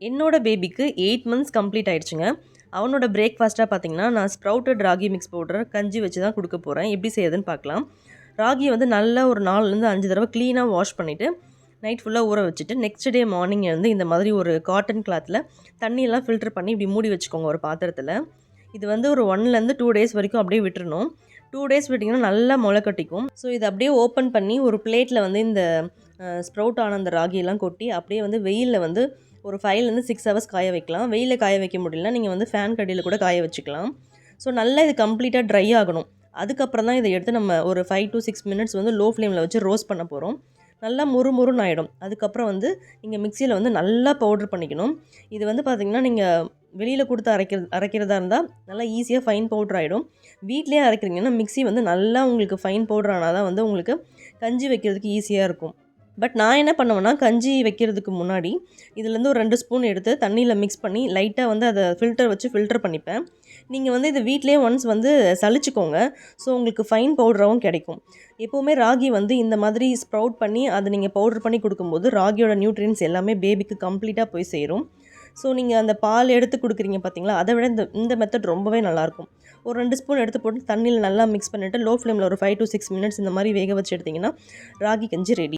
என்னோட பேபிக்கு 8 months complete ஆயிடுச்சுங்க. அவனோட பிரேக்ஃபாஸ்ட்டாக பார்த்தீங்கன்னா, நான் ஸ்ப்ரவுட்டட் ராகி மிக்ஸ் பவுடர் கஞ்சி வச்சு தான் குடுக்க போறேன். எப்படி செய்யுதுன்னு பார்க்கலாம். ராகிய வந்து நல்லா ஒரு 4லேருந்து 5 தடவ க்ளீனா வாஷ் பண்ணிவிட்டு, நைட் ஃபுல்லா ஊற வச்சுட்டு, நெக்ஸ்ட் டே மார்னிங் வந்து இந்த மாதிரி ஒரு காட்டன் கிளாத்ல தண்ணியெல்லாம் ஃபில்டர் பண்ணி இப்படி மூடி வச்சுக்கோங்க ஒரு பாத்திரத்தில. இது வந்து ஒரு 1லேருந்து 2 டேஸ் வரைக்கும் அப்படியே விட்டுறணும். 2 டேஸ் விட்டிங்கன்னா நல்லா முளை கட்டிக்கும். ஸோ இதை அப்படியே ஓப்பன் பண்ணி ஒரு பிளேட்டில் வந்து இந்த ஸ்ப்ரவுட் ஆன அந்த ராகியெல்லாம் கொட்டி அப்படியே வந்து வெயிலில் வந்து ஒரு 5லேருந்து 6 ஹவர்ஸ் காய வைக்கலாம். வெயிலில் காய வைக்க முடியலனா நீங்கள் வந்து ஃபேன் கடியில் கூட காய வச்சுக்கலாம். ஸோ நல்லா இது கம்ப்ளீட்டாக ட்ரை ஆகணும். அதுக்கப்புறம் தான் இதை எடுத்து நம்ம ஒரு 5 to 6 மினிட்ஸ் வந்து லோ ஃப்ளேமில் வச்சு ரோஸ்ட் பண்ண போகிறோம். நல்லா முறுமுறுன்னு ஆகிடும். அதுக்கப்புறம் வந்து நீங்கள் மிக்சியில் வந்து நல்லா பவுடர் பண்ணிக்கணும். இது வந்து பார்த்திங்கன்னா நீங்கள் வெளியில் கொடுத்து அரைக்கிறதா இருந்தால் நல்லா ஈஸியாக ஃபைன் பவுடர் ஆகிடும். வீட்டிலேயே அரைக்கிறீங்கன்னா மிக்ஸி வந்து நல்லா உங்களுக்கு ஃபைன் பவுடர் ஆனால் தான் வந்து உங்களுக்கு கஞ்சி வைக்கிறதுக்கு ஈஸியாக இருக்கும். பட் நான் என்ன பண்ணுவேன்னா, கஞ்சி வைக்கிறதுக்கு முன்னாடி இதுலேருந்து ஒரு 2 ஸ்பூன் எடுத்து தண்ணியில் மிக்ஸ் பண்ணி லைட்டாக வந்து அதை ஃபில்டர் பண்ணிப்பேன். நீங்கள் வந்து இது வீட்டிலேயே ஒன்ஸ் வந்து சலிச்சுக்கோங்க. ஸோ உங்களுக்கு ஃபைன் பவுடராகவும் கிடைக்கும். எப்போவுமே ராகி வந்து இந்த மாதிரி ஸ்ப்ரவுட் பண்ணி அதை நீங்கள் பவுடர் பண்ணி கொடுக்கும்போது ராகியோட நியூட்ரியன்ஸ் எல்லாமே பேபிக்கு கம்ப்ளீட்டாக போய் சேரும். ஸோ நீங்கள் அந்த பால் எடுத்து கொடுக்குறீங்க பார்த்தீங்களா, அதை விட இந்த மெத்தட் ரொம்பவே நல்லாயிருக்கும். ஒரு 2 ஸ்பூன் எடுத்து போட்டு தண்ணியில் நல்லா மிக்ஸ் பண்ணிவிட்டு லோ ஃப்ளேமில் ஒரு 5 to 6 மினிட்ஸ் இந்த மாதிரி வேக வச்சு எடுத்திங்கன்னா ராகி கஞ்சி ரெடி.